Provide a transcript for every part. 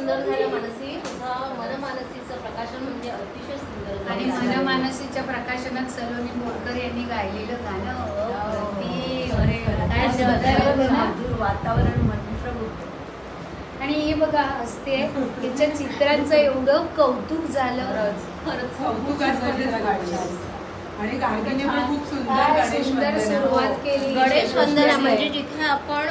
सुंदर झालं मानसी. तुझा मनमानसीचं प्रकाशन म्हणजे अतिशय सुंदर झालं. आणि मनमानसीच्या प्रकाशनात सलोनी बोरकर यांनी गायलेलं गाणं वातावरण मंत्रमुग्ध. आणि हे बघा असते तिच्या चित्रांचं एवढं कौतुक झालं. खरंच आणि गाडीने पण खूप सुंदर सुरुवात केली. गणेश वंदना म्हणजे जिथे आपण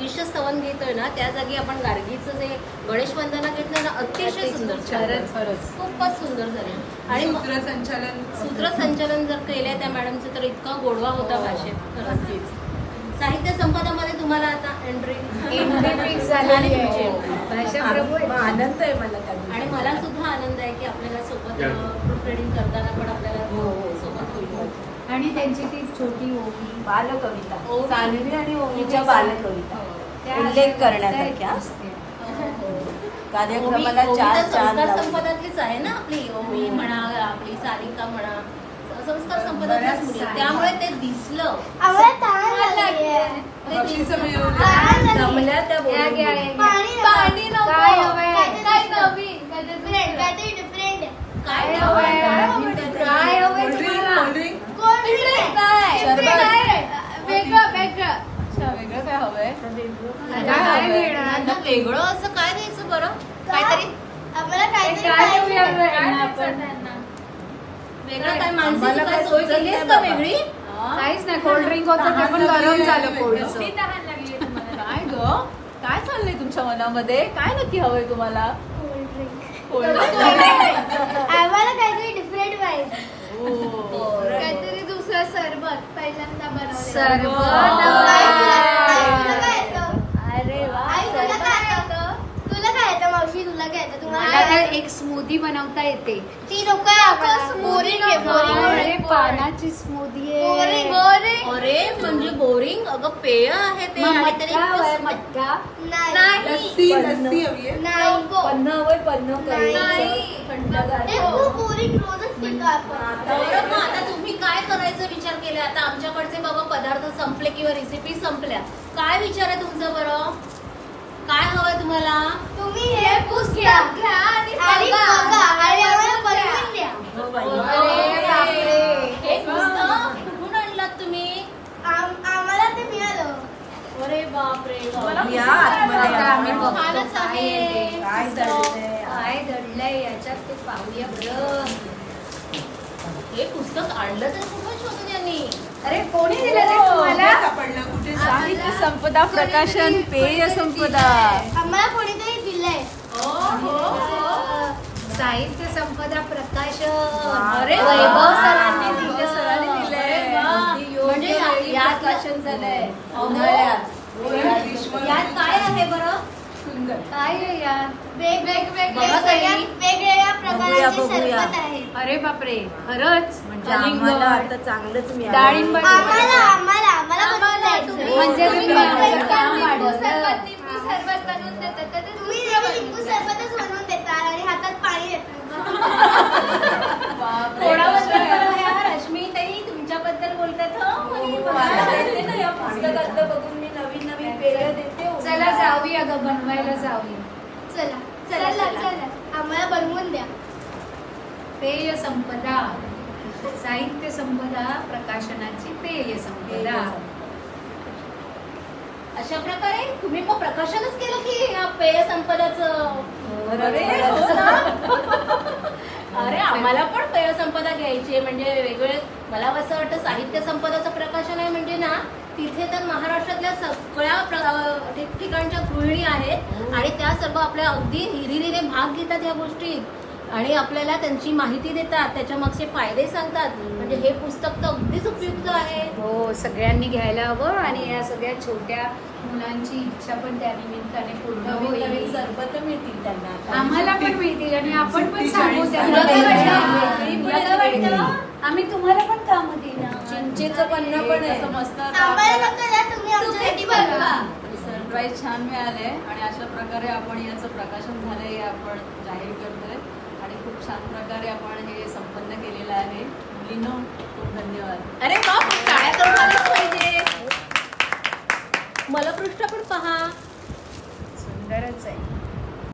ईशस्तवन घेतोय ना त्या जागी आपण गार्गीचं जे गणेश वंदना घेतलं ना अतिशय सुंदर. खरंच खूपच सुंदर झालं. आणि सूत्रसंचालन जर केलंय त्या मॅडमचं तर इतका गोडवा होता भाषेत. खरंच साहित्य संपदामध्ये तुम्हाला आता एंट्री फिक्स झालेली आहे. भाषा प्रभू आनंद आहे मला त्यात. आणि मला सुद्धा आनंद आहे की आपल्याला सोबत प्रूफ रिडिंग करताना पण आपल्याला सोबत होईल. आणि त्यांची ती छोटी ओवी बालकविता सान्वी आणि ओवीच्या बालकविता उल्लेख करण्यासारख्या कार्यक्रमाला संस्कार संपदातलीच आहे ना आपली ओवी म्हणा आपली सारिका म्हणा संस्कार संपदातलीच मुली. त्यामुळे ते दिसलं जमल्या त्या वेगळं असं काय द्यायचं बरं काहीतरी वेगळं काय माणसाला काय सोय केली आहे का वेगळी? काहीच नाही. कोल्ड्रिंक होतं ते पण गरम झालं थोडंसं. काय ग काय चाललंय तुमच्या मनामध्ये काय नक्की हवंय तुम्हाला? आम्हाला काहीतरी डिफरंट पाहिजे. काहीतरी दुसरं सरबत पहिल्यांदा बनवलं. तुला काय येतं मावशी? तुला काय येतं? तुम्हाला एक स्मूदी बनवता येते. ती लोक बोरिंग आहे. बोरिंग पानाची स्मूदी आहे. अरे म्हणजे बोरिंग अगं पेय आहे ते. मटका लस्सी हवी आहे. आता तुम्ही काय करायचं विचार केला? आता आमच्याकडचे बाबा पदार्थ संपले किंवा रेसिपी संपल्या. काय विचार आहे तुमचं बरं? काय हवंय तुम्हाला? तुम्ही हे पुस्तक घ्या आणि बघा आणि आम्हाला बनवून द्या. हे पुस्तक कुठून आणलात तुम्ही? आम्हाला ते मिळालं. अरे बापरे आम्ही छानच आहे. काय दडलंय याच्यात ते पाहूया बरं. हे पुस्तक आणलं तर कुठं शोधून यांनी? अरे कोणी दिलं ते तुम्हाला? साहित्य संपदा प्रकाशन पेय संपदा. आम्हाला कोणीतरी दिलंय. साहित्य संपदा प्रकाशन. अरे वैभव सरांनी दिलंय. म्हणजे यात प्रकाशन झालंय उन्हाळ्यात. यात काय आहे बरं? सुंदर काय आहे यार? वेगवेगळ्या प्रकारचे सरबत आहे. अरे बापरे खरंच म्हणजे आम्हाला आता चांगलंच मिळालं. डाळिंब आम्हाला म्हणजे लिंबू सरबत बनवून देतात. तुम्ही लिंबू सरबतच बनवून देता आणि हातात पाणी रश्मी ताई तुमच्याबद्दल बोलतात. या पुस्तकातलं बघून मी नवीन नवीन पेय देते. चला जाऊया ग बनवायला जाऊया. चला आम्हाला बनवून द्या. पेय संपदा साहित्य संपदा प्रकाशनाची पेय संपदा. अशा प्रकारे तुम्ही मग प्रकाशनच केलं की या पेय संपदाचं. अरे आम्हाला पण पेय संपदा घ्यायची म्हणजे वेगवेगळे. मला असं वाटतं साहित्य संपदाचं प्रकाशन आहे म्हणजे ना तिथे तर महाराष्ट्रातल्या सगळ्या ठिकठिकाणच्या गृहिणी आहेत आणि त्या सर्व आपल्या अगदी हिरिरीने भाग घेतात या गोष्टीत आणि आपल्याला त्यांची माहिती देतात, त्याच्या मागचे फायदे सांगतात. म्हणजे हे पुस्तक तर अगदीच उपयुक्त आहे. हो सगळ्यांनी घ्यायला हवं आणि या सगळ्या छोट्या मुलांची इच्छा पण त्या निमित्ताने पूर्ण होईल. सरबत मिळतील त्यांना, आम्हाला पण मिळतील आणि आपण पण सांगू त्यांना. आम्ही तुम्हाला पण काम देणार. चिंचेचं पन्ना पण आहे मस्त. सरप्राईज छान मिळाले आणि अशा प्रकारे आपण याचं प्रकाशन झालंय हे आपण जाहीर करतोय आणि खूप छान प्रकारे आपण हे संपन्न केलेलं आहे. मुलींनो खूप धन्यवाद. अरे वा टाळ्या करून आलीच पाहिजे. मलपृष्ठ पण पहा सुंदरच आहे.